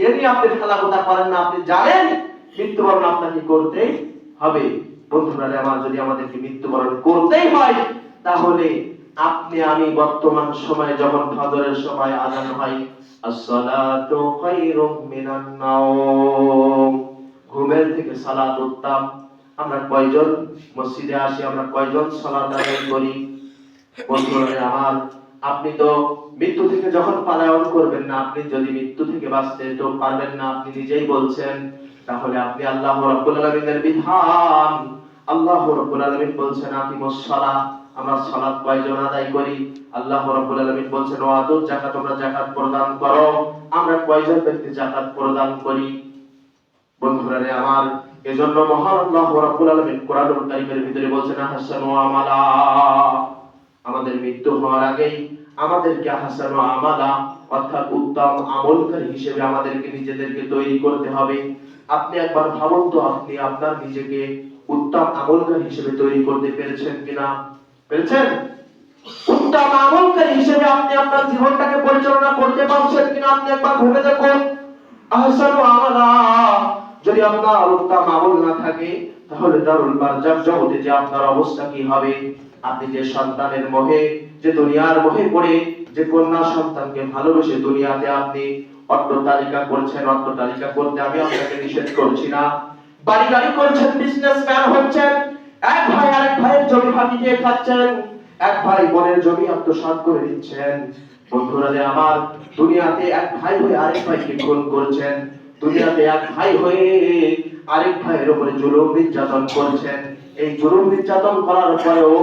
এরই আপনি খেলাধুলা করেন না, আপনি জানেন মৃত্যুবরণ আপনাকে করতেই হবে। বন্ধুরা আমার, যদি আমাদেরকে মৃত্যুবরণ করতেই হয়, তাহলে আপনি আমি বর্তমান সময়ে যখন ফজরের সময় আযান হয়, আসসালাতু খায়রুম মিনান নাওম, ঘুমের থেকে সালাত উত্তম। আমরা কয়জন মসজিদে আসি, আমরা কয়জন সালাত আদায় করি? বন্ধুরা আমার, আপনি তো মৃত্যু থেকে যখন পলায়ন করবেন না, আপনি যদি মৃত্যু থেকে বাঁচতে তো পারবেন না, আপনি নিজেই বলছেন, তাহলে আপনি আল্লাহ রাব্বুল আলামিনের বিধান, আল্লাহ রাব্বুল আলামিন বলছেন আকিমুস সালাহ, আমরা সালাত কয়জন আদায় করি? আল্লাহ রাব্বুল আলামিন বলছেন ওয়াতুজ যাকাত, তোমরা যাকাত প্রদান করো, আমরা কয়জন ব্যক্তি যাকাত প্রদান করি? বন্ধুরা আমার, এজন্য মহান আল্লাহ রাব্বুল আলামিন কোরআনুল কারীমের ভিতরে বলছেন আহসানু আমালা, আমাদের মৃত্যু হওয়ার আগেই আমাদেরকে আহসানু আমালা অর্থাৎ উত্তম আমলকারী হিসেবে আমাদেরকে নিজেদেরকে তৈরি করতে হবে। আপনি একবার ভাবুন তো, আপনি আপনার নিজেকে উত্তম আমলকারী হিসেবে তৈরি করতে পেরেছেন কিনা? পেরেছেন? উত্তম আমলকারী হিসেবে আপনি আপনার জীবনটাকে পরিচালনা করতে পারছেন কিনা আপনি একবার ভেবে দেখুন। আহসানু আমালা, যদি আপনার উত্তম আমল না থাকে, তাহলে দারুল বারজাখ জগতে যে আপনার অবস্থা কি হবে? আপনি যে সন্তানের মোহে, যে দুনিয়ার মোহে পড়ে, যে কন্যা সন্তানকে ভালোবেসে দুনিয়াতে আপনি অট্টালিকা করছেন, অট্টালিকা করতে আমি আপনাকে নিষেধ করছি না, বাড়ি গাড়ি করছেন, বিজনেসম্যান হচ্ছেন, এক ভাই আরেক ভাইয়ের জমি ফাঁকি দিয়ে খাচ্ছেন, এক ভাই বোনের জমি আত্মসাৎ করে নিচ্ছেন। বন্ধুরা আমার, দুনিয়াতে এক ভাই হয়ে আরেক ভাইকে খুন করছেন, দুনিয়াতে এক ভাই হয়ে আরেক ভাইয়ের উপরে জুলুম নির্যাতন করছেন। এই জুলুম নির্যাতন করার পরেও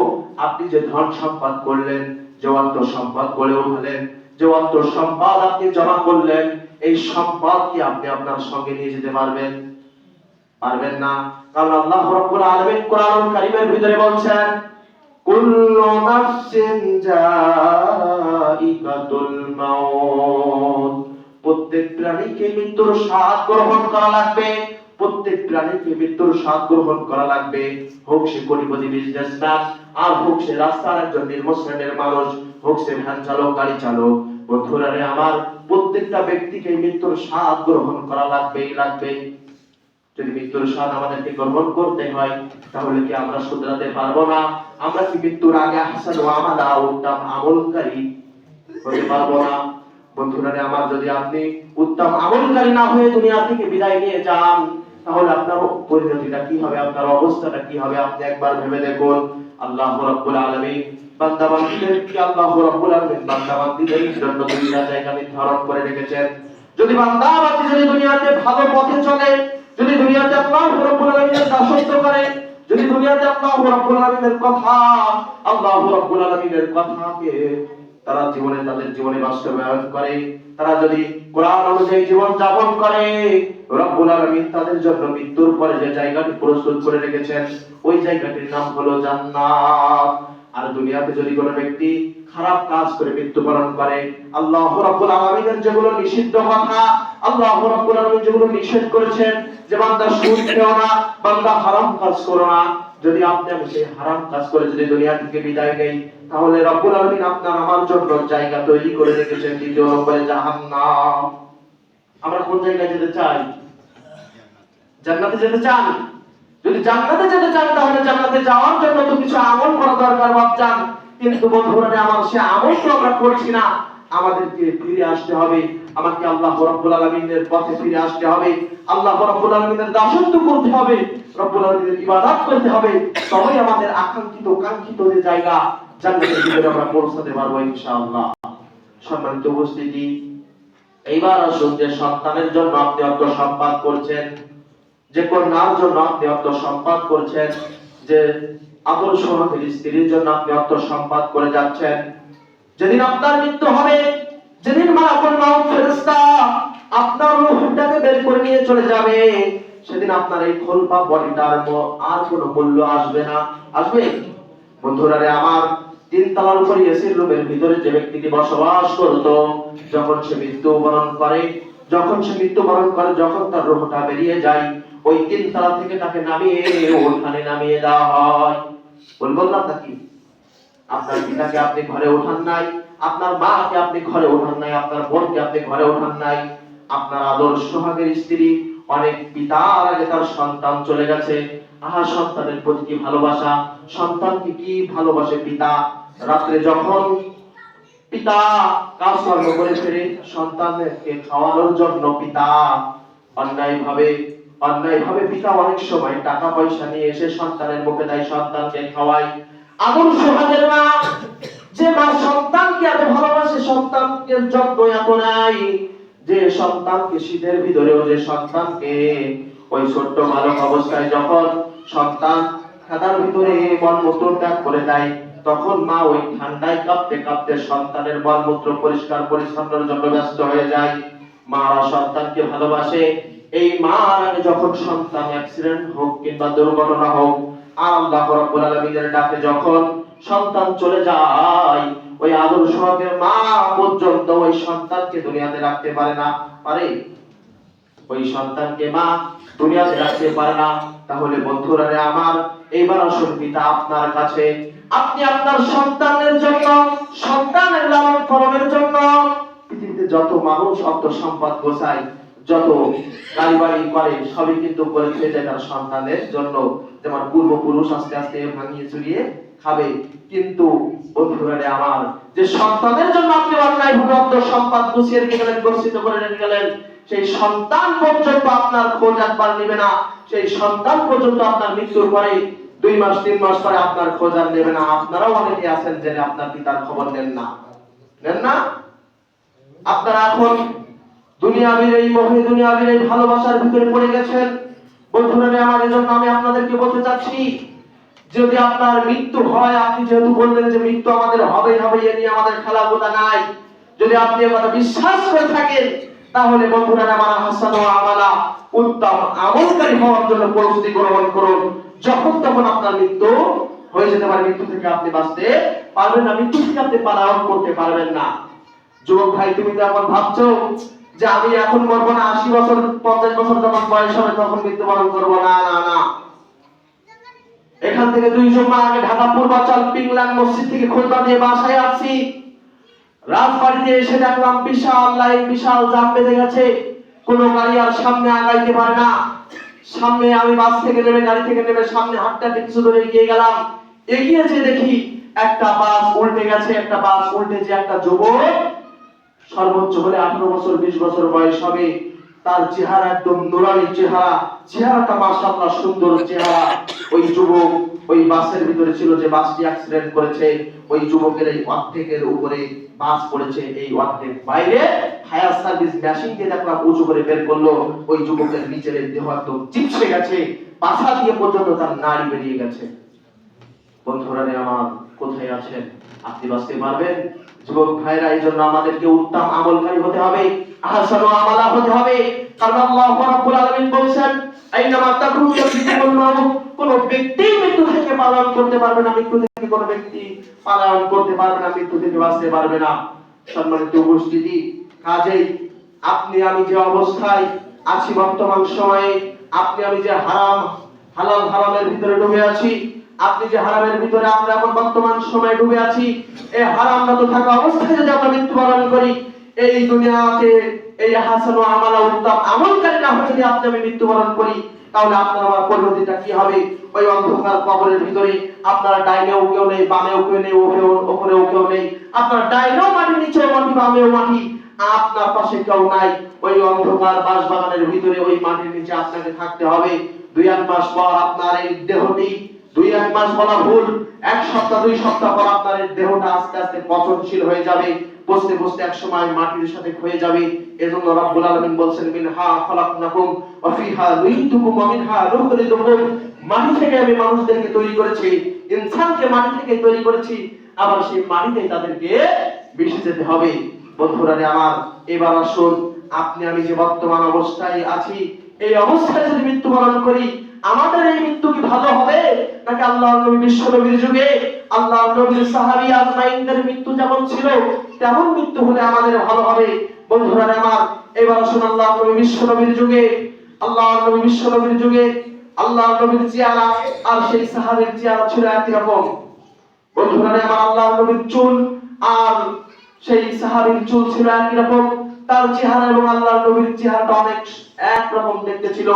আপনি যে ধন সম্পদ করলেন, যে অর্থ সম্পদ গড়ে উঠালেন, যে অর্থ সম্পদ আপনি জমা করলেন, এই সম্পদ কি আপনি আপনার সঙ্গে নিয়ে যেতে পারবেন? পারবেন না। কারণ আল্লাহ রাব্বুল আলামিন কোরআনুল কারীমের ভিতরে বলছেন কুল্লু নাফসিন যায়িকাতুল মাউত, প্রত্যেক প্রাণীকে মৃত্যুর স্বাদ গ্রহণ করা লাগবে, প্রত্যেক প্রাণীকে মৃত্যুর স্বাদ গ্রহণ করা লাগবে। হোক সে কোটিপতি বিজনেসম্যান, আর হোক সে রাস্তার একজন নিম্ন শ্রেণীর মানুষ, হোক সে ভ্যান চালক, গাড়ি চালক। বন্ধুরা আমার, প্রত্যেকটা ব্যক্তিকে মৃত্যুর স্বাদ গ্রহণ করা লাগবেই লাগবে। যদি মৃত্যুর স্বাদ আমাদেরকে গ্রহণ করতে হয়, তাহলে কি আমরা শুধরাতে পারবো না? আমরা কি মৃত্যুর আগে আহসানু আমালা উত্তম আমলকারী হতে পারবো না? বন্ধুরা আমার, যদি আপনি উত্তম আমলকারী না হয়ে দুনিয়া থেকে বিদায় নিয়ে যান, তাহলে আপনার পরিণতিটা কি হবে, আপনার অবস্থাটা কি হবে আপনি একবার ভেবে দেখুন। আল্লাহ রাব্বুল আলামিন বান্দাবান্দীদেরকে, আল্লাহ রাব্বুল আলামিন বান্দাবান্দীদের জন্য দুইটা জায়গা নির্ধারণ করে রেখেছেন। যদি বান্দাবান্দী যদি দুনিয়াতে ভালো পথে চলে, যদি দুনিয়াতে আল্লাহ রাব্বুল আলামিনের দাসত্ব করে, যদি দুনিয়াতে আল্লাহ রাব্বুল আলামিনের কথা, আল্লাহ রাব্বুল আলামিনের কথাকে তারা জীবনে, তাদের জীবনে বাস্তবায়ন করে, তারা যদি কোরআন অনুযায়ী জীবন যাপন করে, রব্বুল আলামিন তাদের জন্য মৃত্যুর পরে যে জায়গাটি প্রস্তুত করে রেখেছেন, ওই জায়গাটির নাম হলো জান্নাত। আর দুনিয়াতে যদি কোনো ব্যক্তি খারাপ কাজ করে মৃত্যুবরণ করে, আল্লাহ রাব্বুল আলামিনের যেগুলো নিষিদ্ধ কথা, আল্লাহ রাব্বুল আলামিন যেগুলো নিষেধ করেছেন, যে বান্দা সুদ খেও না, বান্দা হারাম কাজ করো না, যদি আপনি আমি সেই হারাম কাজ করে যদি দুনিয়া থেকে বিদায় নেই, তাহলে রব্বুল আলামিন আপনার আমার জন্য জায়গা তৈরি করে রেখেছেন দ্বিতীয় নম্বরে জাহান্নাম। আমরা কোন জায়গায় যেতে চাই? জান্নাতে যেতে চান? যদি জান্নাতে যেতে চান, তাহলে জান্নাতে যাওয়ার জন্য তো কিছু আমল করা দরকার বাপজান। কিন্তু বন্ধুরা আমার, সে আমল তো আমরা করছি না। আমাদেরকে ফিরে আসতে হবে, আমাকে আল্লাহ রাব্বুল আলামিনের পথে ফিরে আসতে হবে, আল্লাহ রাব্বুল আলামিনের দাসত্ব করতে হবে, রব্বুল আলামিনের ইবাদত করতে হবে, তবেই আমাদের আকাঙ্ক্ষিত কাঙ্ক্ষিত যে জায়গা জান্নাতের ভিতরে আমরা পৌঁছাতে পারবো ইনশাআল্লাহ। সম্মানিত উপস্থিতি, এইবার আসুন, যে সন্তানের জন্য আপনি অর্থ সম্পাদ করছেন, যে কন্যার জন্য আপনি অর্থ সম্পাদ করছেন, যে আদর্শ স্ত্রীর জন্য আপনি অর্থ সম্পাদ করে যাচ্ছেন, যেদিন আপনার মৃত্যু হবে, যেদিন মালাকুল মাউত ফেরেশতা আপনার রূহটাকে বের করে নিয়ে চলে যাবে, সেদিন আপনার এই খোলপা বডিটার আর কোনো মূল্য আসবে না। আসবে? বন্ধুরা আমার, তিন তলার উপর এসির রুমের ভিতরে যে ব্যক্তিটি বসবাস করত, যখন সে মৃত্যুবরণ করে, যখন তার রূহটা বেরিয়ে যায়, ওই তিন তলা থেকে তাকে নামিয়ে ওখানে নামিয়ে দেওয়া হয়। বললাম নাকি? আপনার পিতাকে আপনি ঘরে ওঠান নাই, আপনার মাকে আপনি ঘরে ওঠান নাই, আপনার বোনকে আপনি ঘরে ওঠান নাই, আপনার আদর্শ সোহাগের স্ত্রী অনেক পিতার আগে তার সন্তান চলে গেছে। আহা, সন্তানের প্রতি কি ভালোবাসা, সন্তানকে কি ভালোবাসে পিতা। রাত্রে যখন পিতা কাজকর্ম করে ফিরে সন্তানকে খাওয়ানোর জন্য পিতা অন্যায়ভাবে পিতা অনেক সময় টাকা পয়সা নিয়ে এসে সন্তানের মুখে দেয়, সন্তানকে খাওয়ায়। আদর্শ সোহাগের মা, যে মা সন্তানকে এত ভালোবাসে, সন্তানকে যত্ন এত নাই, যে সন্তানকে শীতের ভিতরেও যে সন্তানকে ওই ছোট্ট বালক অবস্থায় যখন সন্তান খাতার ভিতরে মলমূত্র ত্যাগ করে দেয়, তখন মা ওই ঠান্ডায় কাঁপতে কাঁপতে সন্তানের মলমূত্র পরিষ্কার পরিচ্ছন্নের জন্য ব্যস্ত হয়ে যায়। মারা সন্তানকে ভালোবাসে। এই মার আগে যখন সন্তান অ্যাক্সিডেন্ট হোক কিংবা দুর্ঘটনা হোক, আল্লাহ রাব্বুল আলামিনের ডাকে যখন সন্তান চলে যায়, ওই আদর্শ সোহাগের মা পর্যন্ত ওই সন্তানকে দুনিয়াতে রাখতে পারে না। পারে? ওই সন্তানকে মা দুনিয়াতে রাখতে পারে না। তাহলে বন্ধুরা রে আমার, এইবার আসুন পিতা আপনার কাছে, আপনি আপনার সন্তানের জন্য, সন্তানের লালন পালনের জন্য পৃথিবীতে যত মানুষ অর্থ সম্পদ গোছায়, যত গাড়ি বাড়ি করে, সবই কিন্তু করেছে যে তার সন্তানের জন্য। যেমন পূর্বপুরুষ আস্তে আস্তে ভাঙিয়ে চুরিয়ে খাবে, কিন্তু বন্ধুরা রে আমার, যে সন্তানের জন্য আপনি অন্যায়ভাবে অর্থ সম্পদ গুছিয়ে রেখে গেলেন, গচ্ছিত করে রেখে গেলেন, সেই সন্তান পর্যন্ত আপনার খোঁজ একবার নেবে না। সেই সন্তান পর্যন্ত আপনার মৃত্যুর পরে 2 মাস 3 মাস পরে আপনার খোঁজ আর নেবে না। আপনারাও অনেকে আছেন যে আপনার পিতার খবর নেন না। আপনারা এখন দুনিয়াবীর এই মোহে, দুনিয়াবীর এই ভালোবাসার ভিতরে পড়ে গেছেন। বন্ধুরা আমার, এজন্য আমি আপনাদেরকে বলতে চাচ্ছি, যদি আপনার মৃত্যু হয়, আপনি যেহেতু বললেন যে মৃত্যু আমাদের হবেই হবে, এ নিয়ে আমাদের খেলাধুলা নাই, যদি আপনি কথা বিশ্বাস করে থাকেন, তাহলে বন্ধুরা আমার, হাসান ও আমালা, উত্তম আমলকারী হওয়ার জন্য প্রস্তুতি গ্রহণ করুন। যখন তখন আপনার মৃত্যু হয়ে যেতে পারে, মৃত্যু থেকে আপনি বাঁচতে পারবেন না, মৃত্যু থেকে আপনি পালায়ন করতে পারবেন না। যুবক ভাই, তুমি তো এখন ভাবছো যে আমি এখন মরবো না, 80 বছর 50 বছর যখন বয়স হবে তখন মৃত্যুবরণ করবো। না, এখান থেকে 2 জুম্মা আগে ঢাকা পূর্বাচল পিংলাং মসজিদ থেকে খুতবা দিয়ে বাসায় আসছি। রাজবাড়িতে এসে দেখলাম বিশাল লাইন, বিশাল জ্যাম বেঁধে গেছে, কোনো গাড়ি আর সামনে আগাইতে পারে না। সামনে আমি বাস থেকে নেমে, গাড়ি থেকে নেমে সামনে হাঁটতে হাঁটতে কিছু দূরে এগিয়ে গেলাম। এগিয়ে যে দেখি একটা বাস উল্টে গেছে। একটা বাস উল্টে যে একটা যুবক, সর্বোচ্চ হলে 18 বছর 20 বছর বয়স হবে, তার চেহারা একদম নুরানি চেহারাটা মাশাআল্লাহ সুন্দর চেহারা। ওই যুবক ওই বাসের ভিতরে ছিল, যে বাসটি অ্যাক্সিডেন্ট করেছে। ওই যুবকের এই অর্ধেকের উপরে বাস পড়েছে, এই অর্ধেক বাইরে ফায়ার সার্ভিস মেশিন দিয়ে দেখলাম উঁচু করে বের করলো। ওই যুবকের নিচের দেহ একদম চিপসে গেছে, পাছা দিয়ে পর্যন্ত তার নাড়ি বেরিয়ে গেছে। বন্ধুরা আমার, কোথায় আছেন? আপনি বাঁচতে পারবেন? যুবক ভাইরা, এই জন্য আমাদেরকে উত্তম আমলকারী হতে হবে, আহসানু আমালা হতে হবে। কারণ আল্লাহ রাব্বুল আলামিন বলেছেন, আইনামা তাকুনু ইয়াতিকুমুল মাউত, কোন ব্যক্তি মৃত্যু থেকে পালন করতে পারবে না, মৃত্যু থেকে কোন ব্যক্তি পালন করতে পারবে না, মৃত্যু থেকে বাঁচতে পারবে না। সম্মানিত উপস্থিতি, কাজেই আপনি আমি যে অবস্থায় আছি বর্তমান সময়ে, আপনি আমি যে হালাল হারামের ভিতরে ডুবে আছি, আপনি যে হারামের ভিতরে আমরা এখন বর্তমান সময়ে ডুবে আছি, এই হারামরত থাকা অবস্থায় যদি আমরা মৃত্যুবরণ করি, এই দুনিয়াতে এই হাসান ও আমালা উত্তম আমলকারী না হয়ে যদি আপনি আমি মৃত্যুবরণ করি, তাহলে আপনার আমার পরিণতিটা কি হবে? ওই অন্ধকার কবরের ভিতরে আপনার ডাইনেও কেউ নেই, বামেও কেউ নেই, ওপরেও কেউ নেই। আপনার ডাইনেও মাটি, নিচেও মাটি, বামেও মাটি, আপনার পাশে কেউ নাই। ওই অন্ধকার বাসবাগানের ভিতরে ওই মাটির নিচে আপনাকে থাকতে হবে। 2-1 মাস পর আপনার এই দেহটি, 2-1 মাস বলা ভুল, 1 সপ্তাহ 2 সপ্তাহ পর আপনার এই দেহটা আস্তে আস্তে পচনশীল হয়ে যাবে, বসতে বসতে এক সময় মাটির সাথে ক্ষয়ে যাবে। এজন্য রাব্বুল আলামিন বলেন, মিনহা খালাকনাকুম ওয়া ফিহা নুইতুকুম ওয়া মিনহা নুখরিজুকুম, মাটি থেকে আমি মানুষদেরকে তৈরি করেছি, ইনসানকে মাটি থেকে তৈরি করেছি, আবার সেই মাটিতেই তাদেরকে মিশে যেতে হবে। বন্ধুরা আমার, এবার আসুন, আপনি আমি যে বর্তমান অবস্থায় আছি, এই অবস্থায় যদি মৃত্যুবরণ করি, আমাদের এই মৃত্যু কি ভালো হবে, নাকি আল্লাহর নবী বিশ্ব নবীর যুগে আল্লাহর নবীর সাহাবী আজমাইনদের মৃত্যু যেমন ছিল তেমন মৃত্যু হলে আমাদের ভালো হবে? বন্ধুরা আমার, এবার আসুন, আল্লাহর নবী বিশ্ব নবীর যুগে, আল্লাহর নবী বিশ্ব নবীর যুগে আল্লাহর নবীর চেহারা আর সেই সাহাবীর চেহারা ছিল একই রকম। বন্ধুরা আমার, আল্লাহর নবীর চুল আর সেই সাহাবীর চুল ছিল একই রকম, তার চেহারা এবং আল্লাহর নবীর চেহারাটা অনেক একরকম দেখতে ছিল,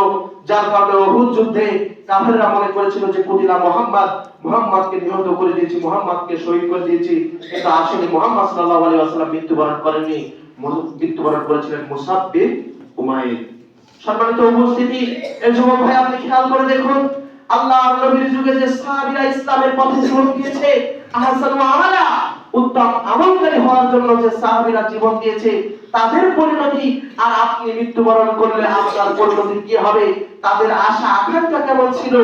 যার কারণে উহুদ যুদ্ধে কাফেররা মনে করেছিল যে কুতিলা মুহাম্মদকে নিহত করে দিয়েছি, মুহাম্মদকে শহীদ করে দিয়েছি। কিন্তু আসলে মুহাম্মদ সাল্লাল্লাহু আলাইহি ওয়াসাল্লাম মৃত্যুবরণ করেননি, মৃত্যুবরণ করেছিলেন মুসাব বিন উমাইর। সম্মানিত উপস্থিতি, এই যুবক ভাই আপনি খেয়াল করে দেখুন, আল্লাহর নবীর যুগে যে সাহাবীরা ইসলামের পথে জীবন দিয়েছে, আহসানু আমালা, উত্তম আমলকারী হওয়ার জন্য যে সাহাবীরা জীবন দিয়েছে, তাদের পরিণতি আর আপনি মৃত্যুবরণ করলে আপনার পরিণতি কি হবে, তাদের আশা আকাঙ্ক্ষা কেমন ছিল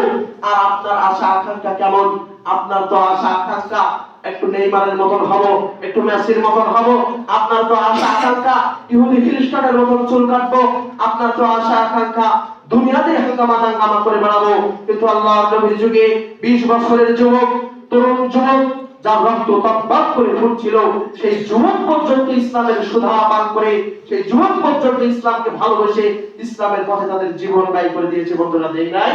আর আপনার আশা আকাঙ্ক্ষা কেমন। আপনার তো আশা আকাঙ্ক্ষা একটু নেইমারের মতন হব, একটু মেসির মতন হব। আপনার তো আশা আকাঙ্ক্ষা ইহুদি খ্রিস্টানের মতন চুল কাটবো। আপনার তো আশা আকাঙ্ক্ষা দুনিয়াতে হাঙ্গামা দাঙ্গামা করে বেড়াবো। কিন্তু আল্লাহর নবীর যুগে 20 বছরের যুবক, তরুণ যুবক, যার রক্ত টকবক করে ফুটছিল, সেই যুবক পর্যন্ত ইসলামের সুধা পান করে, সেই যুবক পর্যন্ত ইসলামকে ভালোবেসে ইসলামের পথে তাদের জীবন ব্যয় করে দিয়েছে। বন্ধুরা, দেই নাই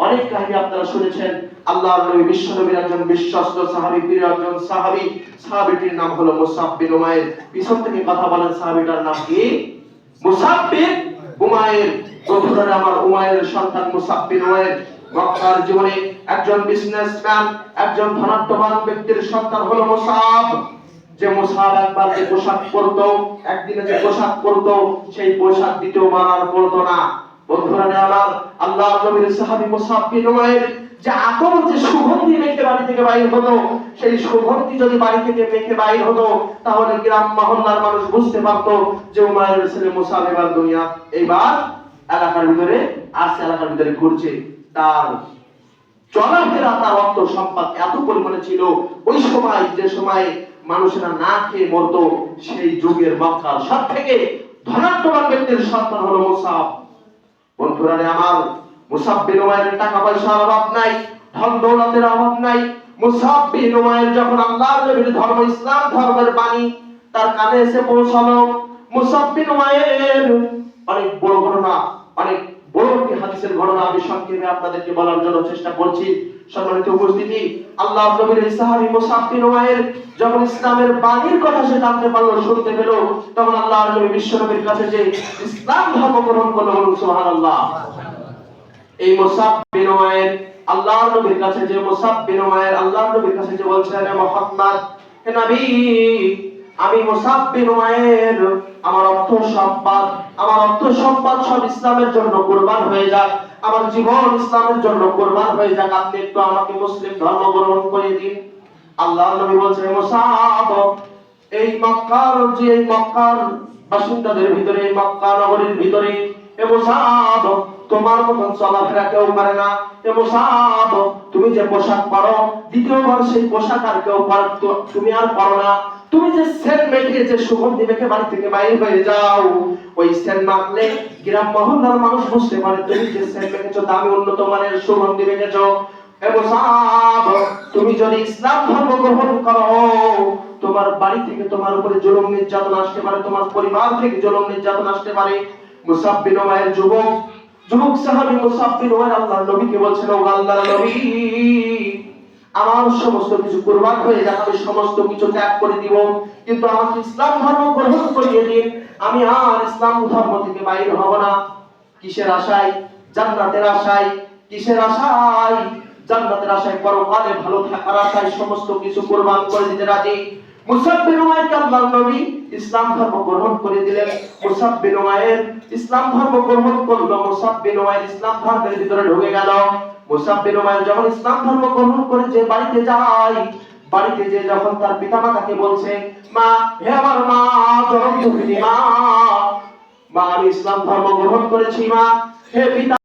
অনেক কাহিনী আপনারা শুনেছেন। আল্লাহর নবী বিশ্ব নবীর একজন বিশ্বস্ত সাহাবী, প্রিয় একজন সাহাবী, সাহাবীটির নাম হলো মুসাব বিন উমাইর। পিছন থেকে কথা বলেন, সাহাবীটার নাম কি? মুসাব বিন উমাইর। বন্ধুরা আমার, উমাইরের সন্তান মুসাব বিন উমাইর মক্কার জীবনে একজন বিজনেসম্যান, একজন ধনাঢ্যবান ব্যক্তির সন্তান হলো মুসাব। যে মুসাব একবার যে পোশাক পরতো, একদিনে যে পোশাক পরতো, সেই পোশাক দ্বিতীয়বার আর পরতো না। বন্ধুরা আমার, আল্লাহর নবীর সাহাবী মুসাব বিন উমাইর যে আতর, যে সুগন্ধি মেখে বাড়ি থেকে বাইর হতো, সেই সুগন্ধি যদি বাড়ি থেকে মেখে বাইর হতো, তাহলে গ্রাম মহল্লার মানুষ বুঝতে পারতো যে উমাইরের ছেলে মুসাব এবার দুনিয়া, এইবার এলাকার ভিতরে আসছে, এলাকার ভিতরে ঘুরছে। তার চলাফেরা, তার অর্থ সম্পদ এত পরিমাণে ছিল, ওই সময় যে সময় মানুষেরা না খেয়ে মরতো, সেই যুগের মক্কার সব থেকে ধনাঢ্যবান ব্যক্তির সন্তান হলো মুসাব। বন্ধুরা আমার, মুসাব বিন উমাইরের টাকা পয়সার অভাব নাই, ধন দৌলতের অভাব নাই। মুসাব বিন উমাইর যখন আল্লাহর নবীর ধর্ম, ইসলাম ধর্মের বাণী তার কানে এসে পৌঁছালো, মুসাব বিন উমাইর অনেক বড় ঘটনা, অনেক বড় একটি হাদিসের ঘটনা আমি সংক্ষেপে আপনাদেরকে বলার জন্য চেষ্টা করছি। সম্মানিত উপস্থিতি, আল্লাহর নবীর সাহাবী মুসাব বিন উমাইর যখন ইসলামের বাণীর কথা সে জানতে পারলো, শুনতে পেল, তখন আল্লাহর নবী বিশ্ব নবীর কাছে যে ইসলাম ধর্ম গ্রহণ করলো, বলুন সুবহানাল্লাহ। এই মুসাব বিন উমাইর আল্লাহর নবীর কাছে যে মুসাব বিন উমাইর আল্লাহর নবীর কাছে যে বলছে, হে মুহাম্মদ, হে নবী, আমি মুসাব বিন উমাইর আমার অর্থ সম্পদ সব ইসলামের জন্য কুরবান হয়ে যাক, আমার জীবন ইসলামের জন্য কুরবান হয়ে যাক, আপনি একটু আমাকে মুসলিম ধর্ম গ্রহণ করে দিন। আল্লাহর নবী বলছেন, মুসাব, এই মক্কার বাসিন্দাদের ভিতরে, এই মক্কা নগরীর ভিতরে, এ মুসাব, তোমার মতন চলাফেরা কেউ পারে না। এ মুসাব, তুমি যে পোশাক পরো, দ্বিতীয়বার সেই পোশাক আর কেউ তুমি আর পরো না। তুমি যে সেন্ট মেখে, যে সুগন্ধি মেখে বাড়ি থেকে বাইরে হয়ে যাও, ওই সেন্ট মাখলে গ্রাম মহল্লার মানুষ বুঝতে পারে তুমি যে সেন্ট মেখেছো, দামি উন্নত মানের সুগন্ধি মেখেছো। হে মুসাব, তুমি যদি ইসলাম ধর্ম গ্রহণ করো, তোমার বাড়ি থেকে তোমার উপরে জুলুম নির্যাতন আসতে পারে, তোমার পরিবার থেকে জুলুম নির্যাতন আসতে পারে। মুসাব বিন উমাইর যুবক সাহাবী মুসাব বিন উমাইর আল্লাহর নবীকে বলছেন, ও আল্লাহর নবী, আমার সমস্ত কিছু কুরবান হয়ে যাক, আমি সমস্ত কিছু ত্যাগ করে দিব, কিন্তু আমাকে ইসলাম ধর্ম গ্রহণ করিয়ে দিন, আমি আর ইসলাম ধর্ম থেকে বাইর হব না। কিসের আশায়? জান্নাতের আশায়। কিসের আশায়? জান্নাতের আশায়, পরকালে ভালো থাকার আশায় সমস্ত কিছু কুরবান করে দিতে রাজি। মুসাব বিন উমাইরকে আল্লাহর নবী ইসলাম ধর্ম গ্রহণ করে দিলেন। মুসাব বিন উমাইর ইসলাম ধর্ম গ্রহণ করলো। মুসাব বিন উমাইর ইসলাম ধর্মের ভিতরে ঢুকে গেল। মুসাব বিন উমাইর যখন ইসলাম ধর্ম গ্রহণ করে যে বাড়িতে যায়, বাড়িতে যে যখন তার পিতামাতাকে বলছে, মা, হে আমার মা, জনম দুঃখিনী মা, আমি ইসলাম ধর্ম গ্রহণ করেছি মা, হে পিতা।